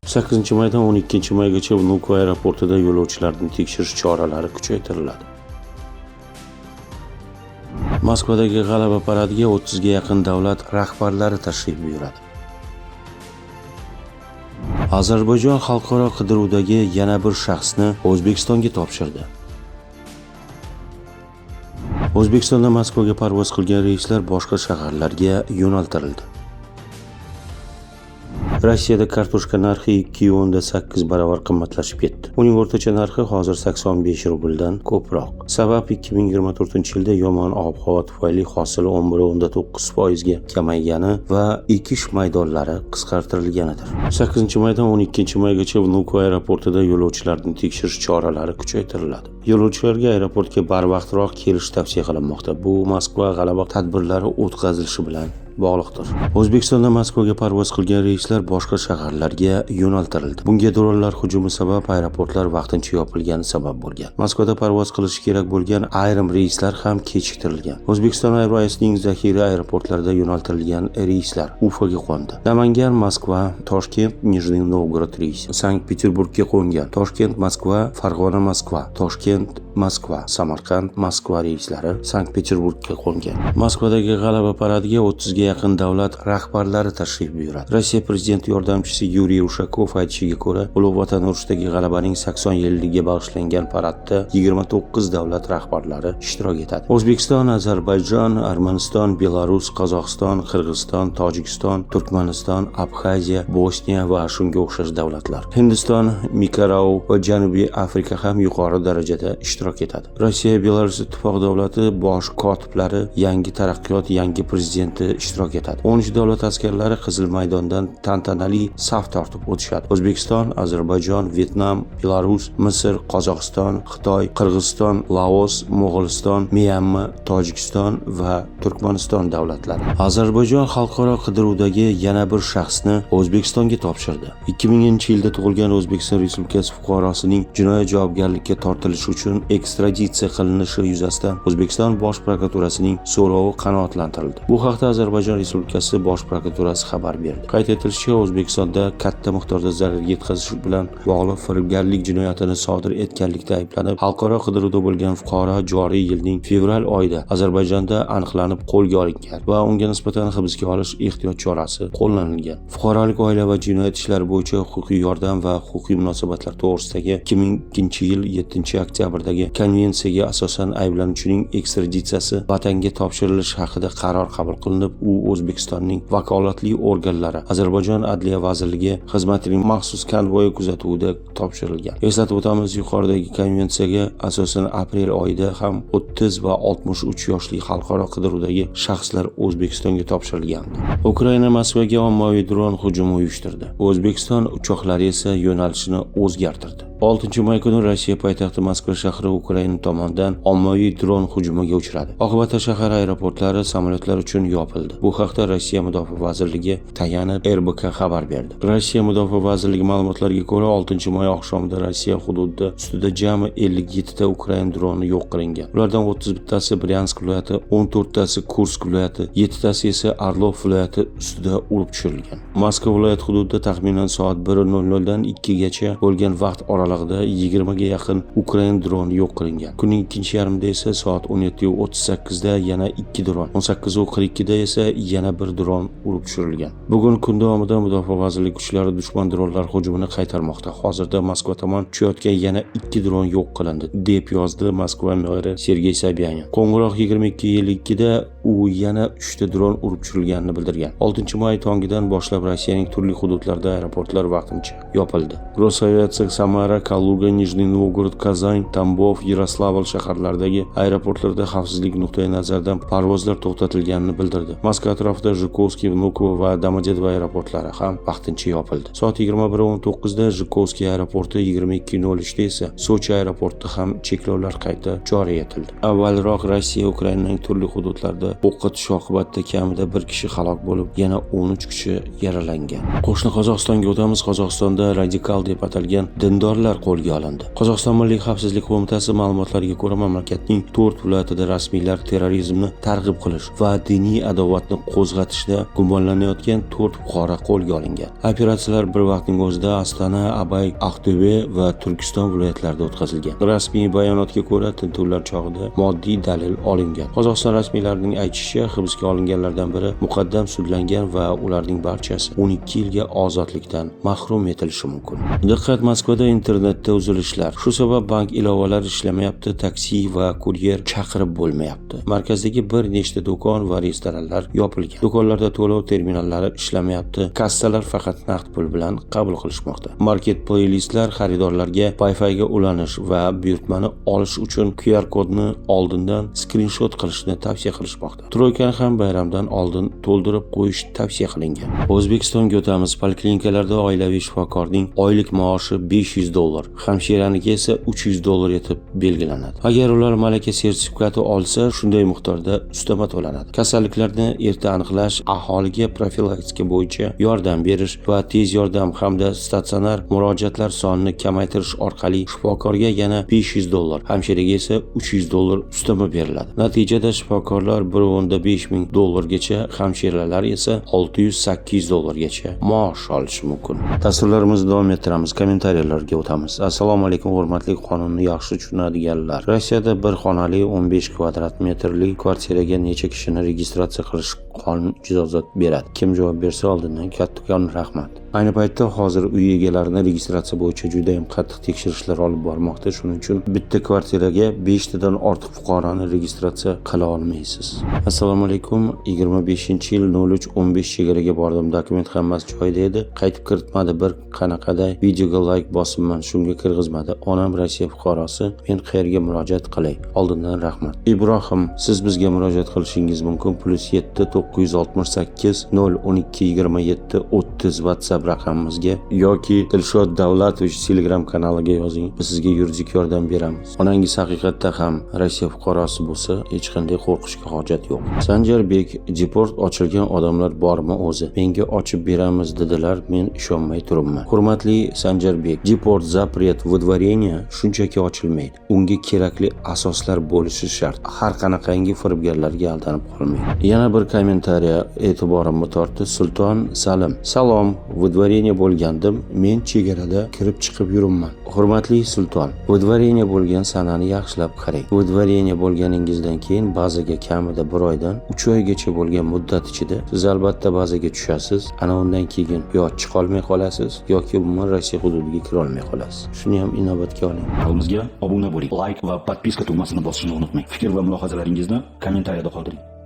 8-maydan 12-maygacha Vnukovo aeroportida yo'lovchilarni tekshirish choralari kuchaytiriladi. Moskvadagi G'alaba paradiga 30 ga yaqin davlat rahbarlari tashrif buyuradi. Ozarbayjon xalqaro qidiruvdagi yana bir shaxsni O'zbekistonga topshirdi. O'zbekistonda Moskvaga parvoz qilgan reyslar boshqa shaharlarga yo'naltirildi. Rossiyada kartoshka narxi 2.8 barobar qimmatlashib ketdi. Uning o'rtacha narxi hozir 85 rubldan ko'proq. Sabab 2024-yilda yomon ob-havo tufayli hosil 11.9% ga kamaygani va ekish maydonlari qisqartirilganidir. 8-maydan 12-maygacha Vnukovo aeroportida yo'lovchilarni tekshirish choralari kuchaytiriladi. Yo'lovchilarga aeroportga barvaqtroq kelish tavsiya qilinmoqda. Bu Moskva g'alaba tadbirlari o'tkazilishi bilan bog'liqdir. O'zbekistonda Moskvaga parvoz qilgan reyslar boshqa shaharlarga yo'naltirildi. Bunga dronlar hujumi sabab aeroportlar vaqtincha yopilgani sabab bo'lgan. Moskvada parvoz qilishi kerak bo'lgan ayrim reyslar ham kechiktirilgan. O'zbekiston Airways'ning zaxira aeroportlarida yo'naltirilgan reyslar Ufaga qo'ndi. Namangan, Moskva, Toshkent, Nijniy Novgorod reysi Sankt-Peterburgga qo'ngan. Toshkent, Moskva, Farg'ona, Moskva, Toshkent, Moskva, Samarqand, Moskva reyslari Sankt-Peterburgga qo'ngan. Moskvadagi G'alaba paradiga 30 ga yaqin davlat rahbarlari tashrif buyuradi. Rossiya prezidenti yordamchisi Yuriy Ushakov aytishiga ko'ra, Ulug' Vatan urushidagi g'alabaning 80 yilligi bag'ishlangan paradda 29 davlat rahbarlari ishtirok etadi. O'zbekiston, Ozarbayjon, Armaniston, Belarus, Qozog'iston, Qirg'iziston, Tojikiston, Turkmaniston, Abxaziya, Bosniya va shunga o'xshash davlatlar. Hindiston, Nikaragua va Janubiy Afrika ham yuqori darajada ishtirok etadi. Rossiya Belarus ittifoq davlati bosh kotiblari, yangi taraqqiyot, yangi prezidenti ishtirok etadi. 13 davlat askarlari Qizil maydondan tantanali saf tortib o'tishadi. O'zbekiston, Ozarbayjon, Vyetnam, Belarus, Misr, Qozog'iston, Xitoy, Qirg'iziston, Laos, Mo'g'uliston, Myanma, Tojikiston va Turkmaniston davlatlari. Ozarbayjon xalqaro qidiruvdagi yana bir shaxsni O'zbekistonga topshirdi. 2000-yilda tug'ilgan O'zbekiston Respublikasi fuqarosining jinoyat javobgarlikka tortilishi uchun ekstraditsiya qilinishi yuzasidan O'zbekiston Bosh prokuraturasining so'rovi qanoatlantirildi. Bu haqda Ozarbayjon Respublikasi Bosh prokuraturasi xabar berdi. Qayd etilishicha, O'zbekistonda katta miqdorda zarar yetkazish bilan bog'liq firibgarlik jinoyatini sodir etganlikda ayblanib, xalqaro qidiruvda bo'lgan fuqaro joriy yilning fevral oyida Ozarbayjonda aniqlanib qo'lga olingan va unga nisbatan hibsga olish ehtiyot chorasi qo'llanilgan. Fuqarolik, oila va jinoyat ishlari bo'yicha huquqiy yordam va huquqiy munosabatlar to'g'risidagi 2002-yil 7-oktyabrdagi konvensiyaga asosan ayblanuvchining ekstraditsiyasi vatanga topshirilishi haqida qaror qabul qilinib, u O'zbekistonning vakolatli organlari Ozarbayjon Adliya vazirligi xizmatining maxsus konvoyi kuzatuvida topshirilgan. Eslatib o'tamiz, yuqoridagi konvensiyaga asosan aprel oyida ham 30 va 63 yoshli xalqaro qidiruvdagi shaxslar O'zbekistonga topshirilgandi. Ukraina Moskvaga ommaviy dron hujumi uyushtirdi. O'zbekiston uchoqlari esa yo'nalishini o'zgartirdi. 6-may kuni Rossiya poytaxti Moskva shahri Ukraina tomonidan ommaviy dron hujumiga uchradi. Oqibatda shahar aeroportlari samolyotlar uchun yopildi. Bu haqda Rossiya Mudofaa vazirligi tayanib RBK xabar berdi. Rossiya Mudofaa vazirligi ma'lumotlariga ko'ra, 6-may oqshomida Rossiya hududida ustida jami 57 ta Ukraina droni yo'q qilingan. Ulardan 31tasi Bryansk viloyati, 14tasi Kursk viloyati, 7tasi esa Orlov viloyati ustida urib tushirilgan. Moskva viloyati hududida taxminan soat 1:00 dan 2 gacha bo'lgan vaqt oralig'ida 20 ga yaqin Ukraina droni yo'q qilingan. Kunning ikkinchi yarmida esa soat 17:38 da yana 2 dron, 18:42 da esa yana bir dron urib tushirilgan. Bugun kun davomida Mudofaa vazirligi kuchlari dushman dronlar hujumini qaytarmoqda. Hozirda Moskva tomon tushayotgan yana 2 dron yo'q qilindi, deb yozdi Moskva meri Sergey Sobyanin. Qo'ng'iroq 22:52 da u yana 3 ta dron urib tushirilganini bildirgan. 6-may tongidan boshlab Rossiyaning turli hududlarida aeroportlar vaqtincha yopildi. Rosaviatsk, Samara, Kaluga, Nijniy Novgorod, Kazan, Tambov, Yaroslavl shaharlaridagi aeroportlarda xavfsizlik nuqtai nazaridan parvozlar to'xtatilganini bildirdi. Moskva atrofida Zhukovskiy, Vnukovo va Domodedovo aeroportlari ham vaqtincha yopildi. Soat 21:19 da Zhukovskiy aeroporti, 22:03 da esa Sochi aeroportida ham cheklovlar qayta joriy etildi. Avvalroq Rossiya Ukrainaning turli hududlarida o'qqa tushishi oqibatida kamida 1 kishi halok bo'lib, yana 13 kishi yaralangan. Qo'shni Qozog'istonga o'tamiz. Qozog'istonda radikal deb atalgan dindorlar qo'lga olindi. Qozog'iston Milliy xavfsizlik qo'mitasi ma'lumotlariga ko'ra, mamlakatning 4 viloyatida rasmiylar terrorizmni targ'ib qilish va diniy adovatni qo'zg'atishda gumonlanayotgan 4 fuqaro qo'lga olingan. Operatsiyalar bir vaqtning o'zida Astana, Abay, Aqto'be va Turkiston viloyatlarida o'tkazilgan. Rasmiy bayonotga ko'ra, tintuvlar chog'ida moddiy dalil olingan. Qozog'iston rasmiylarining aytishicha, hibsga olinganlardan biri muqaddam sudlangan va ularning barchasi 12 yilga ozodlikdan mahrum etilishi mumkin. Diqqat, Moskvada internetda uzilishlar. Shu sabab bank ilovalari ishlamayapti, taksi va kuryer chaqirib bo'lmayapti. Markazdagi bir nechta do'kon va restoranlar yopilgan. Do'konlarda to'lov terminallari ishlamayapti. Kassalar faqat naqd pul bilan qabul qilishmoqda. Marketplace'lar xaridorlarga Wi-Fi ga ulanish va buyurtmani olish uchun QR kodni oldindan skrinshot qilishni tavsiya qilishmoqda. Troykani ham bayramdan oldin to'ldirib qo'yish tavsiya qilingan. O'zbekistonga o'tamiz. Poliklinikalarda oilaviy shifokorning oylik maoshi $500, hamshiraniga esa $300 etib belgilanadi. Agar ular malaka sertifikati olsa, shunday miqdorda ustama to'lanadi. Kasalliklarni erta aniqlash, aholiga profilaktika bo'yicha yordam berish va tez yordam hamda statsionar murojaatlar sonini kamaytirish orqali shifokorga yana $500, hamshiraga esa $300 ustama beriladi. Natijada shifokorlar $1.5 gacha, hamshiralar esa $600-800 gacha maosh olishi mumkin. Dasturlarimizni davom ettiramiz. Kommentariyalarga o'tamiz. Assalomu alaykum, hurmatli qonunni yaxshi tushunadiganlar. Rossiyada bir xonali 15 kvadrat metrli kvartiraga necha kishini registratsiya qilish qonun ijozat beradi? Kim javob bersa oldindan kattakon rahmat. Ayni paytda hozir uy egalarini registratsiya bo'yicha juda ham qattiq tekshirishlar olib bormoqda. Shuning uchun bitta kvartiraga 5 tadan ortiq fuqaroni registratsiya qila olmaysiz. Assalomu alaykum. 25-yil 03:15 chegaraga bordim. Dokument hammasi joyida edi. Qaytib kiritmadi. Bir qanaqaday videoga like bosibman, shunga kirgizmadi. Onam Rossiya fuqarosi. Men qayerga murojaat qilay? Oldindan rahmat. Ibrohim, siz bizga murojaat qilishingiz mumkin. +7 968 012 27 30 WhatsApp raqamimizga yoki Dilshod Davlatovich Telegram kanaliga yozing. Biz sizga yuridik yordam beramiz. Onangiz haqiqatda ham Rossiya fuqarosi bo'lsa, hech qanday qo'rqishga hojat yo'q. Sanjarbek, deport ochilgan odamlar bormi o'zi? Menga ochib beramiz dedilar, men ishonmay turibman. Hurmatli Sanjarbek, deport zapret выдворения shunchaki ochilmaydi. Unga kerakli asoslar bo'lishi shart. Har qanaqangi firibgarlarga aldanib qolmang. Yana bir kommentariya e'tiborimni tortdi. Sulton Salim. Salom, выдворение bo'lgandim. Men chegarada kirib chiqib yuribman. Hurmatli Sulton, выдворение bo'lgan sanani yaxshilab qarang. Выдворение bo'lganingizdan keyin bazaga kamida 1 oydan 3 oygacha bo'lgan muddat ichida siz albatta bazaga tushasiz. Ana undan keyin yo chiqa olmay qolasiz yoki umuman Rossiya hududiga kira olmay qolasiz. Shuni ham inobatga oling. Kanalımızga obuna bo'ling, like va podpiska tugmasini bosishni unutmang. Fikr va mulohazalaringizni kommentariyada qoldiring.